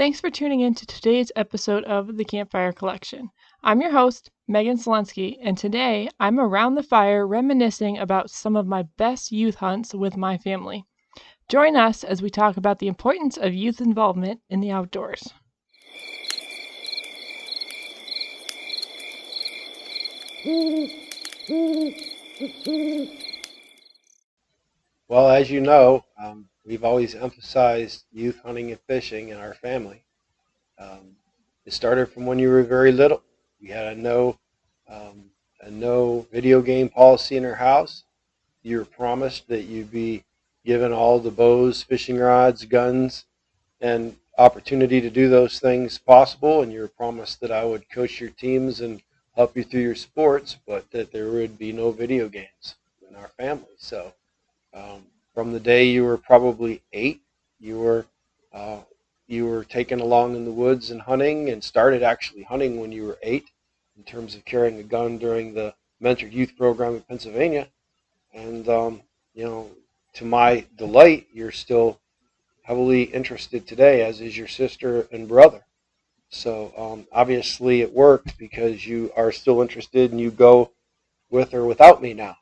Thanks for tuning in to today's episode of the Campfire Collection. I'm your host, Megan Solensky, and today I'm around the fire reminiscing about some of my best youth hunts with my family. Join us as we talk about the importance of youth involvement in the outdoors. Well, as you know, we've always emphasized youth hunting and fishing in our family. It started from when you were very little. We had a no video game policy in our house. You were promised that you'd be given all the bows, fishing rods, guns, and opportunity to do those things possible. And you were promised that I would coach your teams and help you through your sports, but that there would be no video games in our family. So from the day you were probably 8, you were taken along in the woods and hunting, and started actually hunting when you were 8, in terms of carrying a gun during the mentored youth program in Pennsylvania. And to my delight, you're still heavily interested today, as is your sister and brother. So obviously it worked, because you are still interested and you go with or without me now,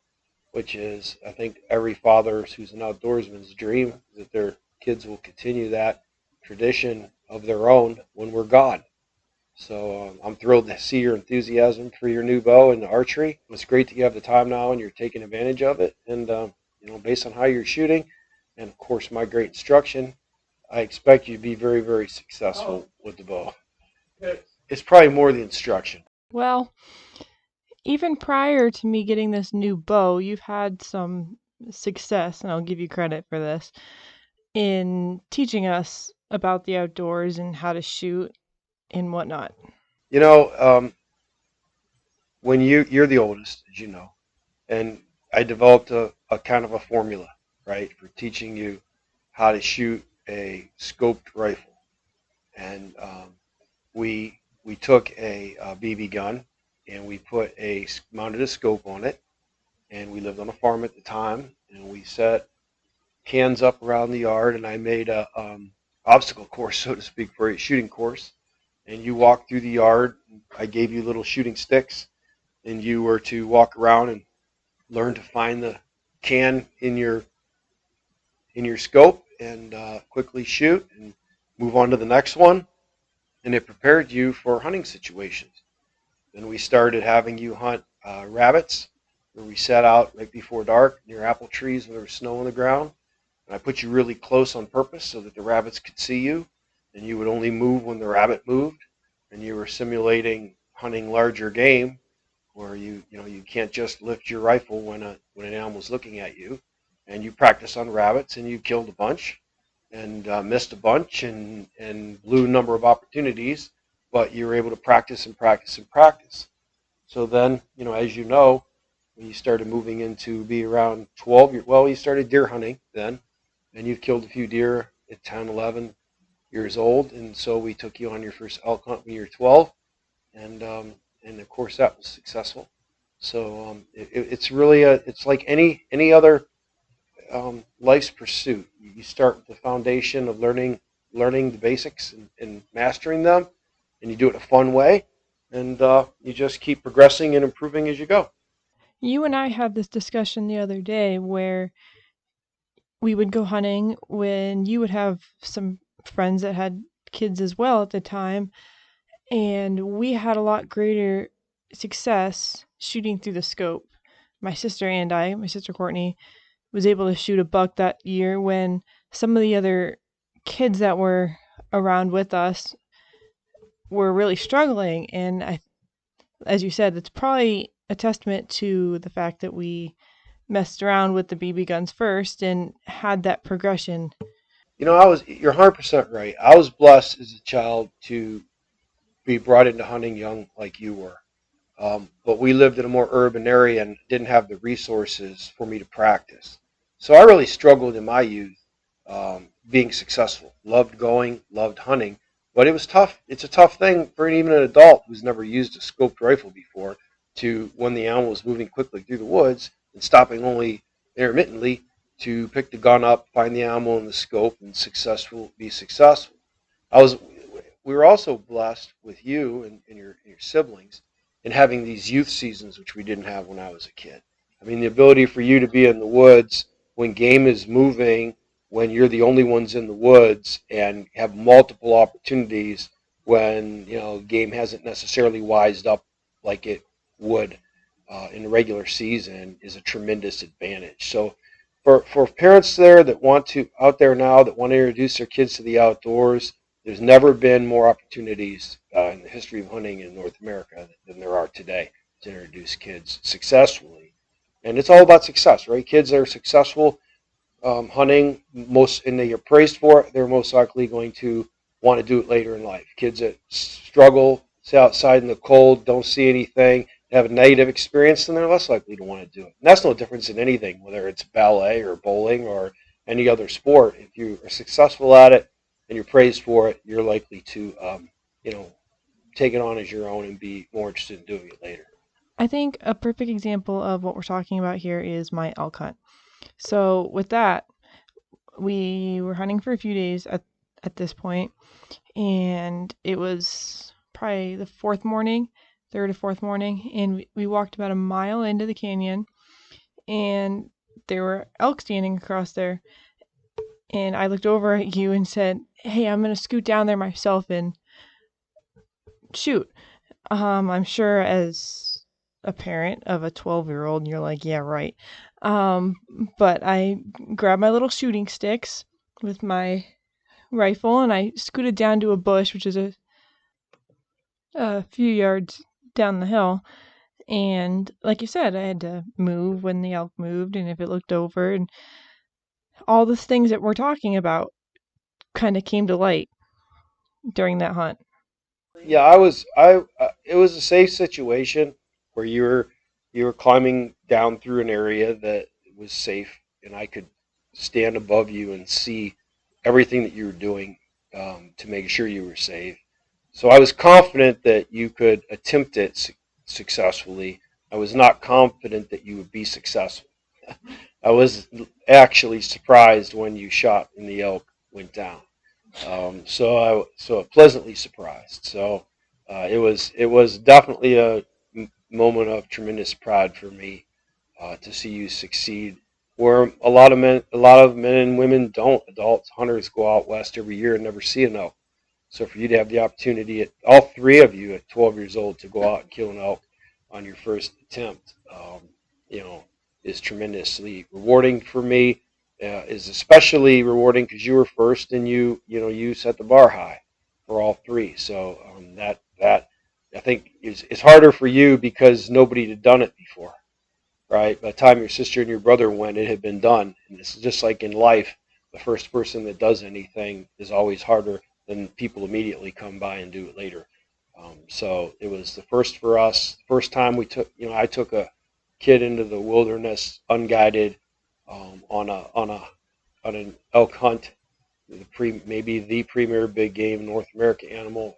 which is, I think, every father who's an outdoorsman's dream, that their kids will continue that tradition of their own when we're gone. So I'm thrilled to see your enthusiasm for your new bow and archery. It's great that you have the time now and you're taking advantage of it. And based on how you're shooting, and of course my great instruction, I expect you to be very, very successful with the bow. It's probably more the instruction. Well, even prior to me getting this new bow, you've had some success, and I'll give you credit for this, in teaching us about the outdoors and how to shoot and whatnot. When you're the oldest, as you know, and I developed a kind of a formula, right, for teaching you how to shoot a scoped rifle. And we took a BB gun, and we mounted a scope on it, and we lived on a farm at the time, and we set cans up around the yard, and I made a obstacle course, so to speak, for a shooting course. And you walked through the yard. I gave you little shooting sticks, and you were to walk around and learn to find the can in your scope, and quickly shoot and move on to the next one. And it prepared you for hunting situations. Then we started having you hunt rabbits, where we set out right before dark near apple trees when there was snow on the ground. And I put you really close on purpose so that the rabbits could see you, and you would only move when the rabbit moved. And you were simulating hunting larger game, where you can't just lift your rifle when an animal's looking at you. And you practice on rabbits, and you killed a bunch, and missed a bunch, and blew a number of opportunities, but you were able to practice and practice and practice. So then, as you know, when you started moving into be around 12 years, well, you started deer hunting then, and you've killed a few deer at 10, 11 years old, and so we took you on your first elk hunt when you were 12, and of course that was successful. So it's really it's like any other life's pursuit. You start with the foundation of learning the basics and mastering them, and you do it in a fun way, and you just keep progressing and improving as you go. You and I had this discussion the other day where we would go hunting when you would have some friends that had kids as well at the time, and we had a lot greater success shooting through the scope. My sister Courtney, was able to shoot a buck that year when some of the other kids that were around with us were really struggling. And as you said, it's probably a testament to the fact that we messed around with the BB guns first and had that progression. You're 100% right. I was blessed as a child to be brought into hunting young like you were. But we lived in a more urban area and didn't have the resources for me to practice. So I really struggled in my youth being successful. Loved going, loved hunting, but it was tough. It's a tough thing for even an adult who's never used a scoped rifle before, to, when the animal is moving quickly through the woods and stopping only intermittently, to pick the gun up, find the animal in the scope, and be successful. I was we were also blessed with you and your siblings in having these youth seasons, which we didn't have when I was a kid. I mean, the ability for you to be in the woods when game is moving, when you're the only ones in the woods, and have multiple opportunities when game hasn't necessarily wised up like it would in the regular season is a tremendous advantage. So for parents that out there now that want to introduce their kids to the outdoors, there's never been more opportunities in the history of hunting in North America than there are today to introduce kids successfully. And it's all about success, right? Kids that are successful hunting and they are praised for it, they're most likely going to want to do it later in life. Kids that struggle, sit outside in the cold, don't see anything, have a negative experience, then they're less likely to want to do it. And that's no difference in anything, whether it's ballet or bowling or any other sport. If you are successful at it and you're praised for it, you're likely to, you know, take it on as your own and be more interested in doing it later. I think a perfect example of what we're talking about here is my elk hunt. So with that, we were hunting for a few days at this point, and it was probably the third or fourth morning, and we walked about a mile into the canyon, and there were elk standing across there. And I looked over at you and said, "Hey, I'm gonna scoot down there myself and shoot." I'm sure as a parent of a 12-year-old, you're like, "Yeah, right." Um, but I grabbed my little shooting sticks with my rifle and I scooted down to a bush, which is a few yards down the hill. And like you said, I had to move when the elk moved and if it looked over, and all the things that we're talking about kind of came to light during that hunt. Yeah, I was. I. It was a safe situation where you were climbing down through an area that was safe, and I could stand above you and see everything that you were doing to make sure you were safe. So I was confident that you could attempt it successfully. I was not confident that you would be successful. I was actually surprised when you shot and the elk went down. So pleasantly surprised. So it was definitely a moment of tremendous pride for me to see you succeed. Where a lot of men and women don't. Adult hunters go out west every year and never see an elk. So for you to have the opportunity, all three of you at 12 years old, to go out and kill an elk on your first attempt, you know, is tremendously rewarding for me. Is especially rewarding because you were first and you set the bar high for all three. So that I think is harder for you because nobody had done it before, right? By the time your sister and your brother went, it had been done. And this is just like in life, the first person that does anything is always harder than people immediately come by and do it later. So it was the first for us. First time I took a kid into the wilderness unguided on an elk hunt, maybe the premier big game North America animal,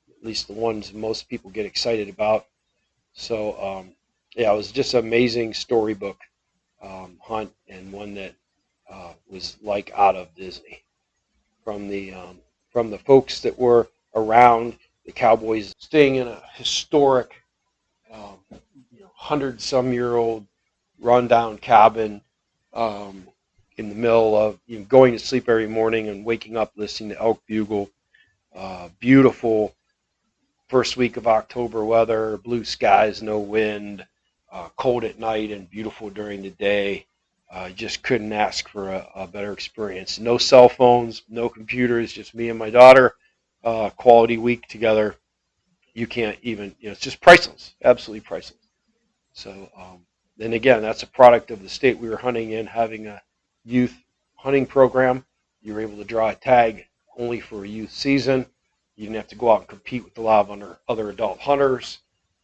at least the ones most people get excited about. So yeah, it was just an amazing storybook hunt and one that was like out of Disney. From the folks that were around, the cowboys staying in a historic, 100-some-year-old rundown cabin um, in the middle of going to sleep every morning and waking up listening to elk bugle. Beautiful first week of October weather, blue skies, no wind, cold at night and beautiful during the day. Just couldn't ask for a better experience. No cell phones, no computers, just me and my daughter. Quality week together. You can't even, it's just priceless, absolutely priceless. So, and again, that's a product of the state we were hunting in, having a youth hunting program. You were able to draw a tag only for a youth season. You didn't have to go out and compete with a lot of other adult hunters,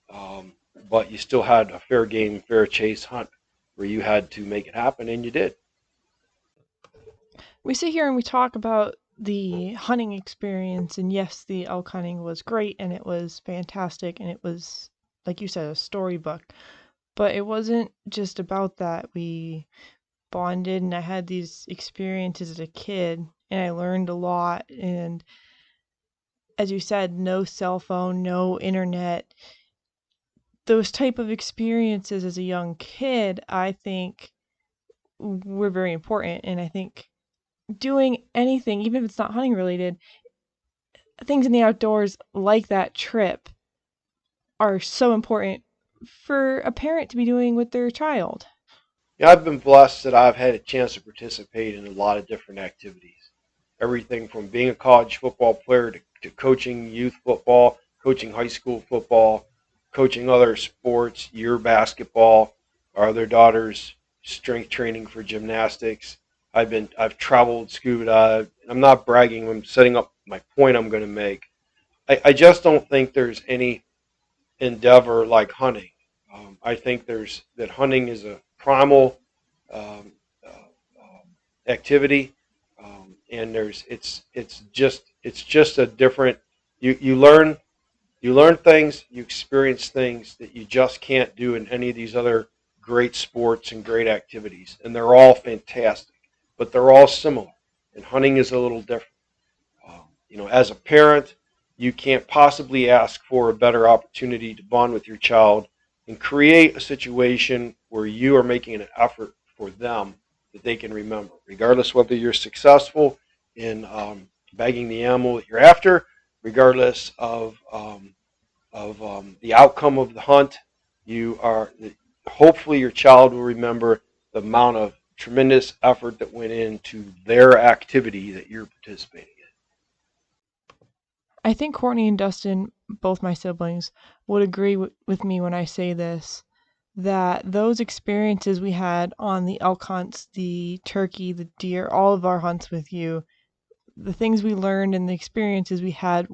um, but you still had a fair game, fair chase hunt where you had to make it happen, and you did. We sit here and we talk about the hunting experience, and yes, the elk hunting was great and it was fantastic and it was, like you said, a storybook. But it wasn't just about that. We bonded and I had these experiences as a kid and I learned a lot, and as you said, no cell phone, no internet. Those type of experiences as a young kid, I think, were very important. And I think doing anything, even if it's not hunting related, things in the outdoors like that trip are so important for a parent to be doing with their child. Yeah, I've been blessed that I've had a chance to participate in a lot of different activities. Everything from being a college football player to coaching youth football, coaching high school football, coaching other sports, year basketball, our other daughter's strength training for gymnastics. I've traveled scuba dive. I'm not bragging. I'm setting up my point I'm going to make. I just don't think there's any endeavor like hunting. I think there's that hunting is a primal um, activity, and there's it's just a different. You learn things, you experience things that you just can't do in any of these other great sports and great activities, and they're all fantastic, but they're all similar. And hunting is a little different. As a parent, you can't possibly ask for a better opportunity to bond with your child and create a situation where you are making an effort for them that they can remember, regardless whether you're successful in bagging the animal that you're after, regardless of the outcome of the hunt. You are hopefully your child will remember the amount of tremendous effort that went into their activity that you're participating in. I think Courtney and Dustin, both my siblings, would agree with me when I say this, that those experiences we had on the elk hunts, the turkey, the deer, all of our hunts with you, the things we learned and the experiences we had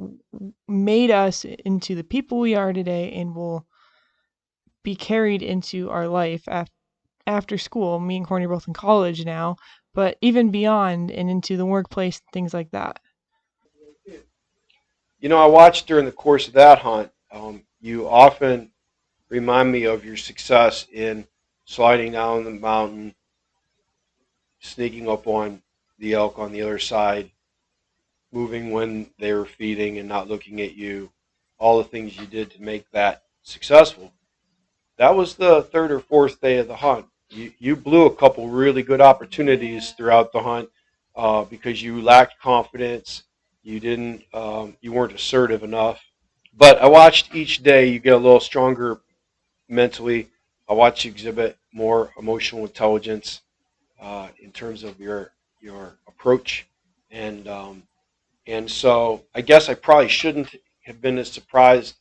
made us into the people we are today and will be carried into our life after school. Me and Courtney are both in college now, but even beyond and into the workplace, things like that. I watched during the course of that hunt. You often remind me of your success in sliding down the mountain, sneaking up on the elk on the other side, moving when they were feeding and not looking at you, all the things you did to make that successful. That was the third or fourth day of the hunt. You blew a couple really good opportunities throughout the hunt because you lacked confidence. You weren't assertive enough. But I watched each day you get a little stronger mentally. I watched you exhibit more emotional intelligence in terms of your approach, and so I guess I probably shouldn't have been as surprised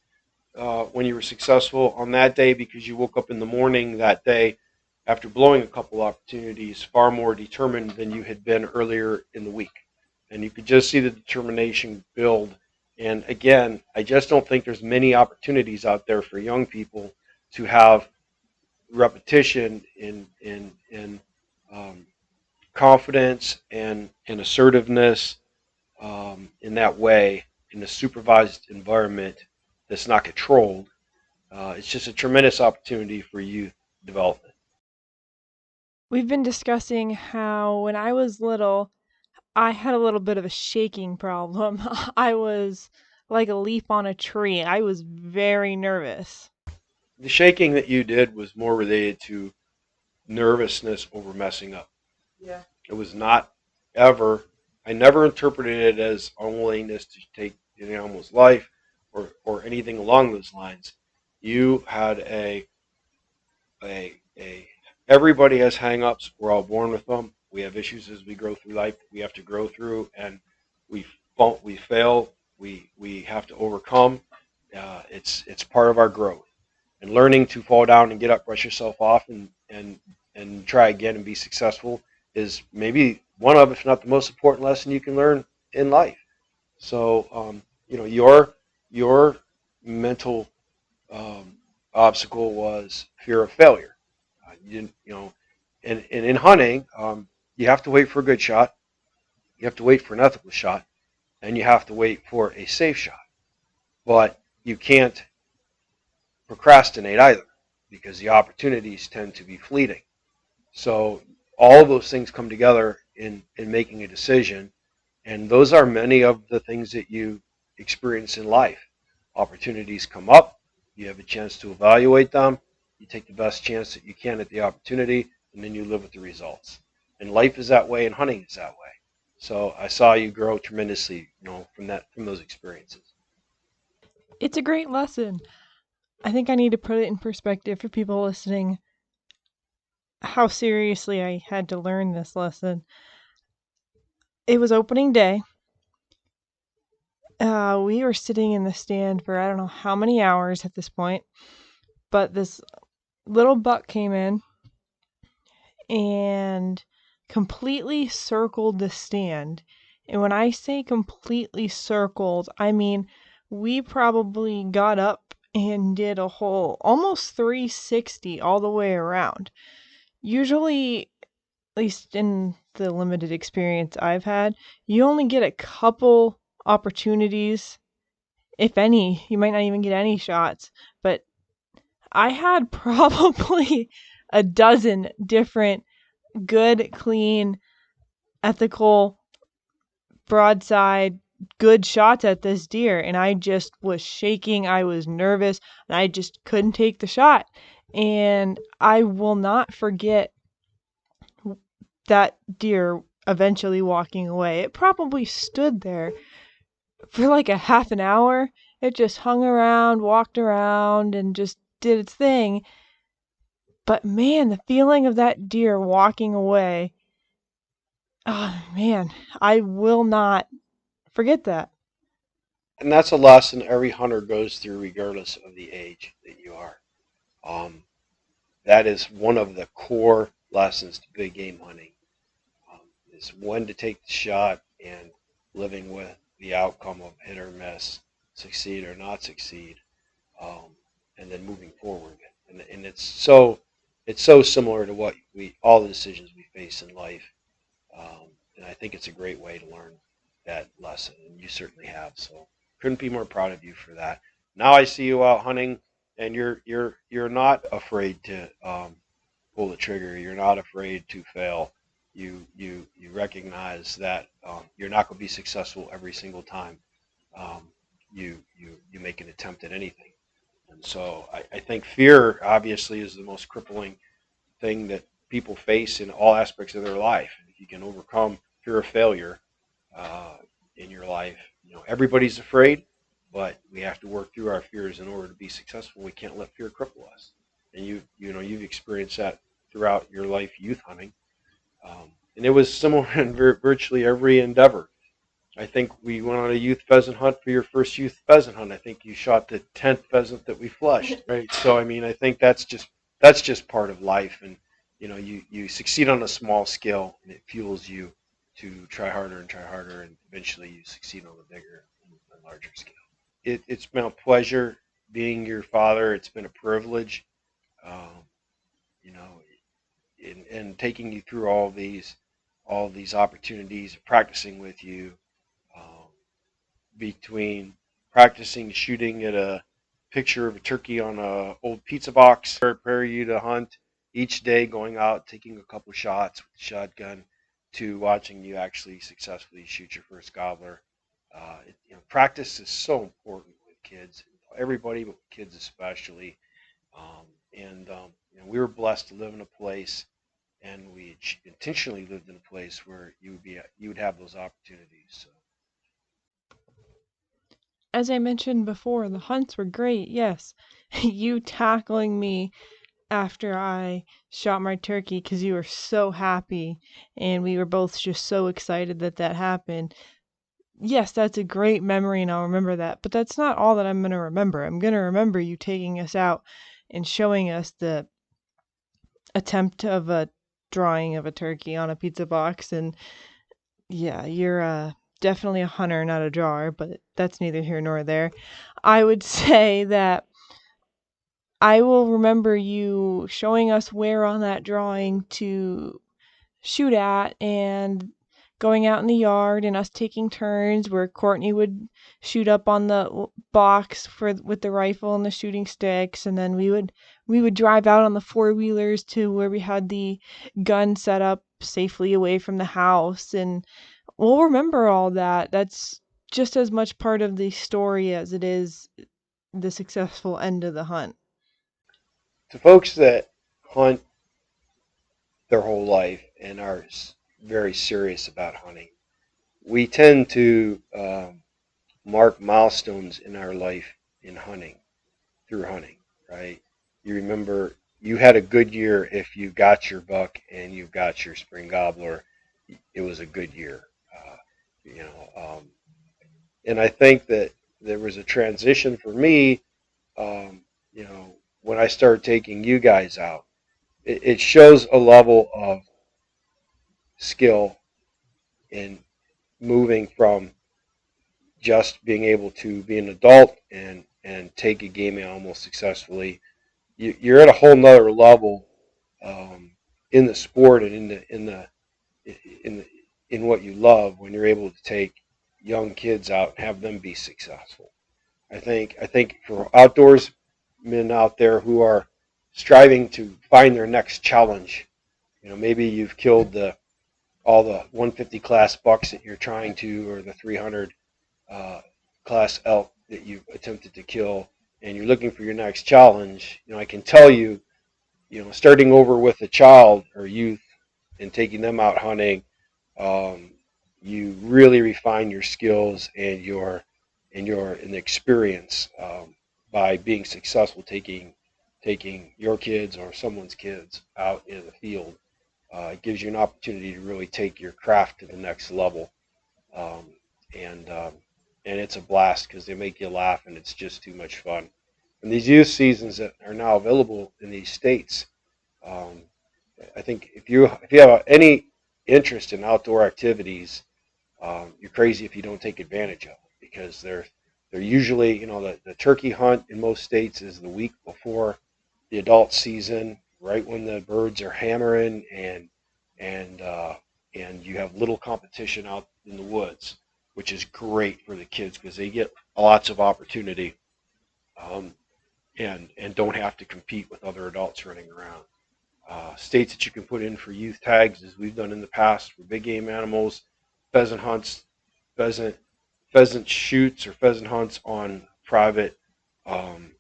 when you were successful on that day because you woke up in the morning that day after blowing a couple opportunities far more determined than you had been earlier in the week. And you could just see the determination build. And again, I just don't think there's many opportunities out there for young people to have repetition in confidence and assertiveness in that way in a supervised environment that's not controlled. It's just a tremendous opportunity for youth development. We've been discussing how when I was little, I had a little bit of a shaking problem. I was like a leaf on a tree. I was very nervous. The shaking that you did was more related to nervousness over messing up. Yeah. It was not ever, I never interpreted it as unwillingness to take an animal's life or anything along those lines. You had a everybody has hangups. We're all born with them. We have issues as we grow through life. We have to grow through, and we we fail. We have to overcome. It's part of our growth, and learning to fall down and get up, brush yourself off, and try again and be successful is maybe one of, if not the most important lesson you can learn in life. So, your mental um, obstacle was fear of failure. You didn't, and in hunting, you have to wait for a good shot, you have to wait for an ethical shot, and you have to wait for a safe shot. But you can't procrastinate either because the opportunities tend to be fleeting. So all of those things come together in making a decision, and those are many of the things that you experience in life. Opportunities come up, you have a chance to evaluate them, you take the best chance that you can at the opportunity, and then you live with the results. And life is that way, and hunting is that way. So I saw you grow tremendously, from those experiences. It's a great lesson. I think I need to put it in perspective for people listening how seriously I had to learn this lesson. It was opening day. We were sitting in the stand for I don't know how many hours at this point, but this little buck came in and completely circled the stand. And when I say completely circled, I mean we probably got up and did a whole almost 360 all the way around. Usually, at least in the limited experience I've had, you only get a couple opportunities, if any. You might not even get any shots, but I had probably a dozen different good, clean, ethical, broadside, good shots at this deer, and I just was shaking. I was nervous, and I just couldn't take the shot. And I will not forget that deer eventually walking away. It probably stood there for like a half an hour. It just hung around, walked around, and just did its thing. But man, the feeling of that deer walking away, oh man, I will not forget that. And that's a lesson every hunter goes through, regardless of the age that you are. Um, that is one of the core lessons to big game hunting, um, is when to take the shot and living with the outcome of hit or miss, succeed or not succeed, um, and then moving forward. And it's so similar to what we all the decisions we face in life. And I think it's a great way to learn that lesson, and you certainly have. So couldn't be more proud of you for that. Now I see you out hunting, and you're not afraid to pull the trigger. You're not afraid to fail. You recognize that you're not going to be successful every single time. Um, you make an attempt at anything. And so I think fear obviously is the most crippling thing that people face in all aspects of their life. If you can overcome fear of failure uh, in your life, everybody's afraid, but we have to work through our fears in order to be successful. We can't let fear cripple us. And you've experienced that throughout your life youth hunting, and it was similar in virtually every endeavor. I think we went on a youth pheasant hunt for your first youth pheasant hunt. I think you shot the 10th pheasant that we flushed, right? So I mean, I think that's just part of life, and you succeed on a small scale, and it fuels you to try harder, and eventually you succeed on a bigger and larger scale. It's been a pleasure being your father. It's been a privilege, um, you know, and taking you through all these opportunities, practicing with you. Um, Between practicing shooting at a picture of a turkey on a old pizza box, prepare you to hunt each day, going out, taking a couple shots with the shotgun, to watching you actually successfully shoot your first gobbler. Practice is so important with kids, everybody, but with kids especially. And we were blessed to live in a place, and we intentionally lived in a place where you would have those opportunities. So As I mentioned before, the hunts were great, yes. You tackling me after I shot my turkey because you were so happy, and we were both just so excited that that happened. Yes, that's a great memory, and I'll remember that. But that's not all that I'm going to remember. I'm going to remember you taking us out and showing us the attempt of a drawing of a turkey on a pizza box. And yeah, you're definitely a hunter, not a drawer, but that's neither here nor there. I would say that I will remember you showing us where on that drawing to shoot at, and going out in the yard and us taking turns where Courtney would shoot up on the box for with the rifle and the shooting sticks, and then we would drive out on the four-wheelers to where we had the gun set up safely away from the house, and we'll remember all that. just as much part of the story as it is the successful end of the hunt. To folks that hunt their whole life and are very serious about hunting, we tend to mark milestones in our life in hunting, through hunting, right? You remember you had a good year if you got your buck and you got your spring gobbler. It was a good year, you know. And I think that there was a transition for me, you know, when I started taking you guys out. It shows a level of skill in moving from just being able to be an adult and take a game animal successfully. You're at a whole nother level um, in the sport and in the in what you love when you're able to take young kids out and have them be successful. I think for outdoors men out there who are striving to find their next challenge, you know, maybe you've killed the all the 150 class bucks that you're trying to, or the 300 uh, class elk that you've attempted to kill, and you're looking for your next challenge. You know, I can tell you, you know, starting over with a child or youth and taking them out hunting, um, you really refine your skills and your experience by being successful taking your kids or someone's kids out in the field. It gives you an opportunity to really take your craft to the next level, um, and um, and it's a blast because they make you laugh and it's just too much fun. And these youth seasons that are now available in these states, um, I think if you have any interest in outdoor activities, you're crazy if you don't take advantage of it because they're usually, you know, the turkey hunt in most states is the week before the adult season, right when the birds are hammering and uh, and you have little competition out in the woods, which is great for the kids because they get lots of opportunity um, and don't have to compete with other adults running around. States that you can put in for youth tags, as we've done in the past for big game animals, pheasant hunts, pheasant pheasant shoots or pheasant hunts on private um,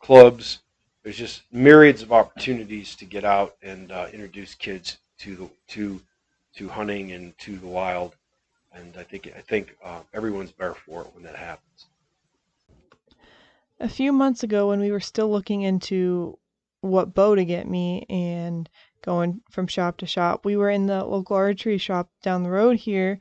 clubs. There's just myriads of opportunities to get out and introduce kids to hunting and to the wild. And I think everyone's better for it when that happens. A few months ago, when we were still looking into what bow to get me and going from shop to shop, we were in the local archery shop down the road here.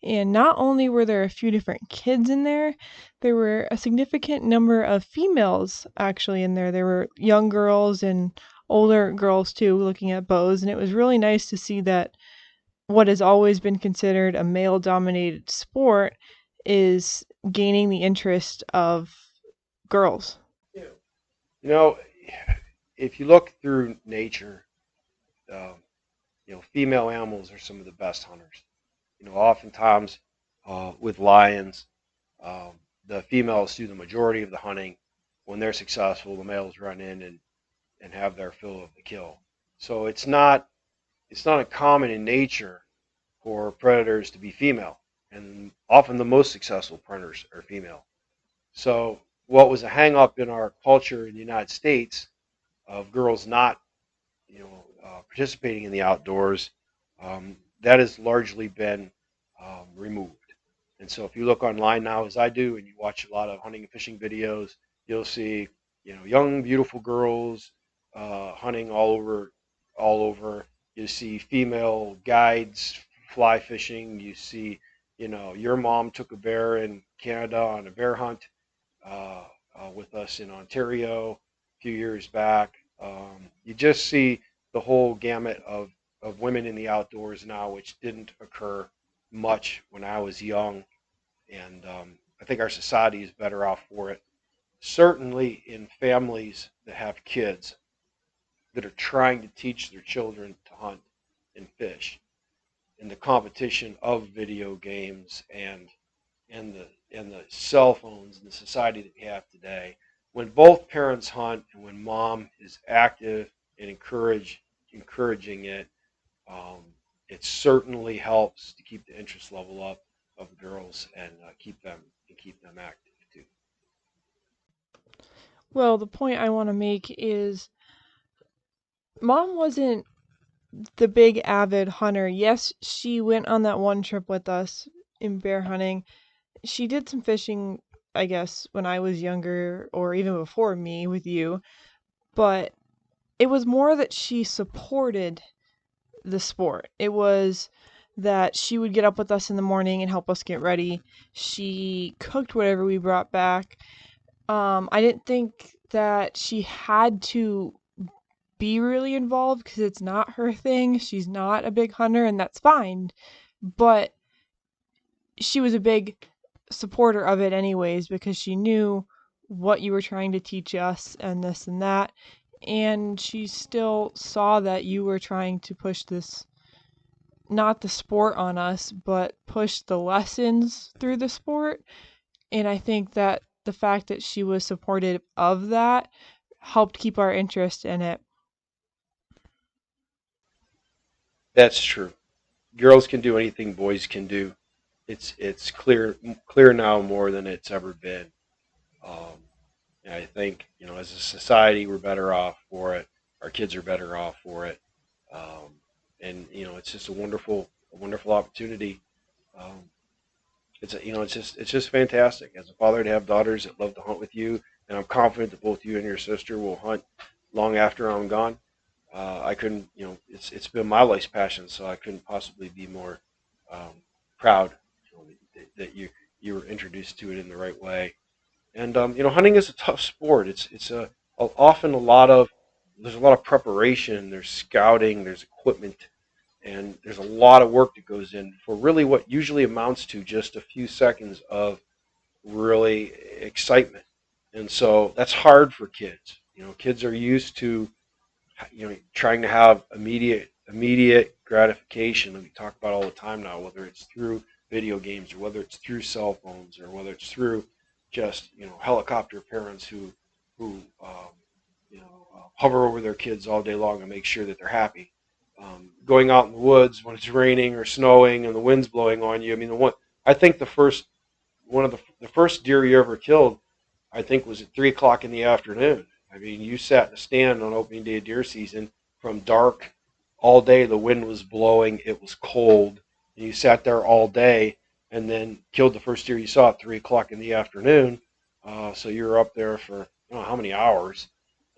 And not only were there a few different kids in there were a significant number of females actually in there. There were young girls and older girls too looking at bows. And it was really nice to see that what has always been considered a male dominated sport is gaining the interest of girls. You know, if you look through nature, um, you know, female animals are some of the best hunters. You know, oftentimes with lions, um, the females do the majority of the hunting. When they're successful, the males run in and have their fill of the kill. So it's not uncommon in nature for predators to be female, and often the most successful predators are female. So what was a hang up in our culture in the United States of girls not, you know, participating in the outdoors, that has largely been removed. And so if you look online now, as I do, and you watch a lot of hunting and fishing videos, you'll see, you know, young, beautiful girls hunting all over. You see female guides fly fishing. You see, you know, your mom took a bear in Canada on a bear hunt uh, with us in Ontario a few years back. You just see the whole gamut of women in the outdoors now, which didn't occur much when I was young. And I think our society is better off for it. Certainly in families that have kids that are trying to teach their children to hunt and fish, in the competition of video games and the cell phones and the society that we have today, when both parents hunt and when mom is active and encouraging it, um, it certainly helps to keep the interest level up of girls and keep them active too. Well, the point I want to make is mom wasn't the big avid hunter. Yes, she went on that one trip with us in bear hunting. She did some fishing, I guess, when I was younger or even before me with you, but it was more that she supported the sport. It was that she would get up with us in the morning and help us get ready. She cooked whatever we brought back. I didn't think that she had to be really involved because it's not her thing. She's not a big hunter, and that's fine. But she was a big supporter of it, anyways, because she knew what you were trying to teach us and this and that. And she still saw that you were trying to push this, not the sport on us, but push the lessons through the sport. And I think that the fact that she was supportive of that helped keep our interest in it. That's true. Girls can do anything boys can do. It's clear now more than it's ever been. Um, and I think as a society we're better off for it. Our kids are better off for it. Um, and it's just a wonderful opportunity. Um, it's just fantastic as a father to have daughters that love to hunt with you, and I'm confident that both you and your sister will hunt long after I'm gone. I couldn't, it's been my life's passion, so I couldn't possibly be more um, proud that you were introduced to it in the right way. And hunting is a tough sport. It's often there's a lot of preparation. There's scouting. There's equipment, and there's a lot of work that goes in for really what usually amounts to just a few seconds of really excitement. And so that's hard for kids. Kids are used to trying to have immediate gratification that we talk about all the time now, whether it's through video games or whether it's through cell phones or whether it's through just helicopter parents who hover over their kids all day long and make sure that they're happy. Going out in the woods when it's raining or snowing and the wind's blowing on you. I mean, I think one of the first deer you ever killed, I think, was at 3 o'clock in the afternoon. I mean, you sat in a stand on opening day of deer season from dark all day. The wind was blowing. It was cold. And you sat there all day and then killed the first deer you saw at 3 o'clock in the afternoon. So you were up there for I don't know how many hours,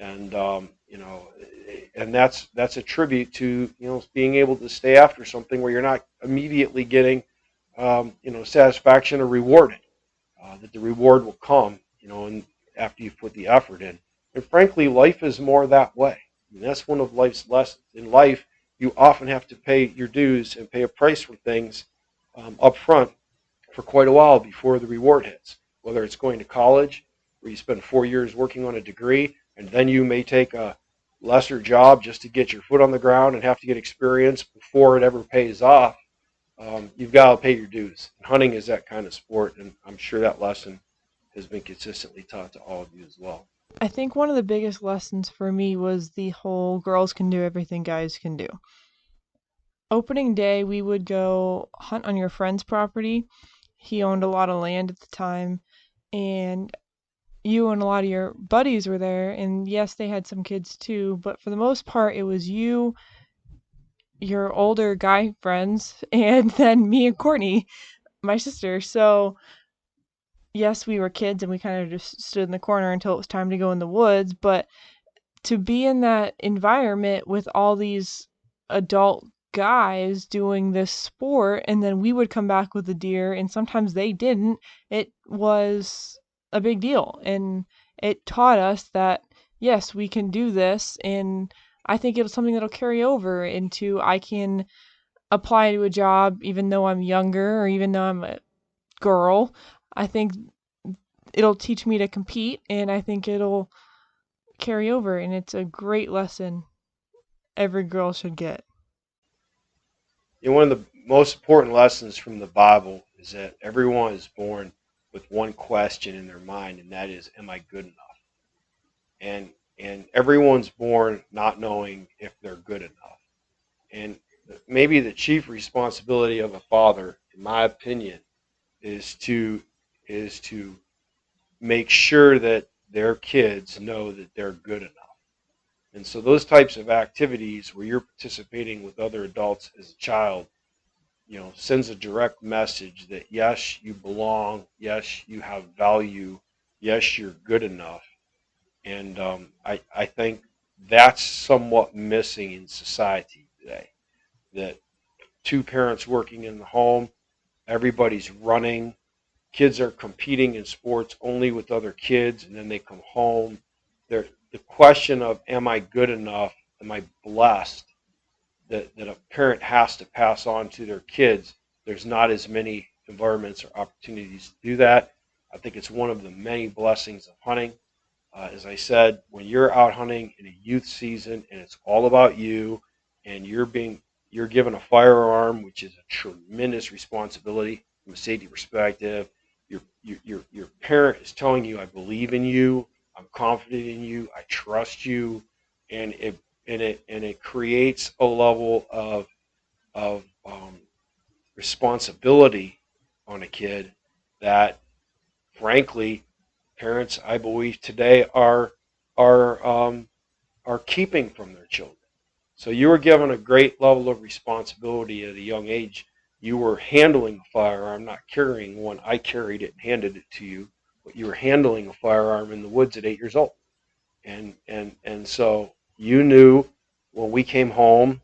and and that's a tribute to being able to stay after something where you're not immediately getting satisfaction or rewarded. That the reward will come, and after you've put the effort in. And frankly, life is more that way. I mean, that's one of life's lessons. In life, you often have to pay your dues and pay a price for things up front for quite a while before the reward hits. Whether it's going to college, where you spend 4 years working on a degree, and then you may take a lesser job just to get your foot on the ground and have to get experience before it ever pays off. You've got to pay your dues. And hunting is that kind of sport, and I'm sure that lesson has been consistently taught to all of you as well. I think one of the biggest lessons for me was the whole girls can do everything guys can do. Opening day, we would go hunt on your friend's property. He owned a lot of land at the time, and you and a lot of your buddies were there. And yes, they had some kids too, but for the most part, it was you, your older guy friends, and then me and Courtney, my sister. So yes, we were kids and we kind of just stood in the corner until it was time to go in the woods, but to be in that environment with all these adult guys doing this sport, and then we would come back with a deer and sometimes they didn't, it was a big deal. And it taught us that yes, we can do this. And I think it's something that'll carry over into I can apply to a job even though I'm younger or even though I'm a girl. I think it'll teach me to compete, and I think it'll carry over, and it's a great lesson every girl should get. One of the most important lessons from the Bible is that everyone is born with one question in their mind, and that is, "Am I good enough?" And everyone's born not knowing if they're good enough. And maybe the chief responsibility of a father, in my opinion, is to make sure that their kids know that they're good enough. And so those types of activities where you're participating with other adults as a child, sends a direct message that yes, you belong, yes, you have value, yes, you're good enough. And I think that's somewhat missing in society today. That two parents working in the home, everybody's running, kids are competing in sports only with other kids, and then they come home. The question of am I good enough? Am I blessed? That a parent has to pass on to their kids. There's not as many environments or opportunities to do that. I think it's one of the many blessings of hunting. As I said, when you're out hunting in a youth season and it's all about you, and you're given a firearm, which is a tremendous responsibility from a safety perspective. Your parent is telling you, "I believe in you. I'm confident in you. I trust you," and it creates a level of responsibility on a kid that, frankly, parents, I believe today are are keeping from their children. So you were given a great level of responsibility at a young age. You were handling a firearm, not carrying one. I carried it and handed it to you, but you were handling a firearm in the woods at 8 years old, and so you knew when we came home.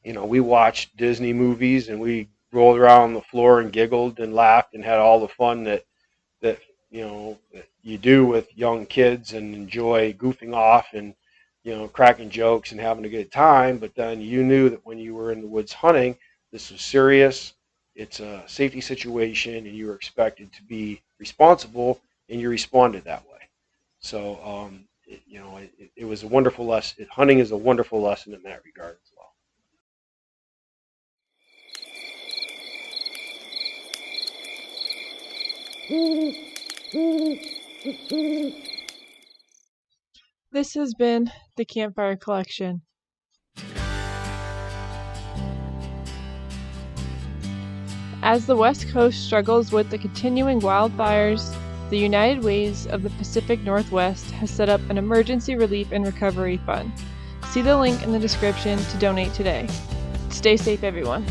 We watched Disney movies and we rolled around on the floor and giggled and laughed and had all the fun that you do with young kids and enjoy goofing off and cracking jokes and having a good time. But then you knew that when you were in the woods hunting, this was serious. It's a safety situation, and you were expected to be responsible, and you responded that way. So it was a wonderful lesson. Hunting is a wonderful lesson in that regard as well. This has been the Campfire Collection. As the West Coast struggles with the continuing wildfires, the United Ways of the Pacific Northwest has set up an emergency relief and recovery fund. See the link in the description to donate today. Stay safe, everyone.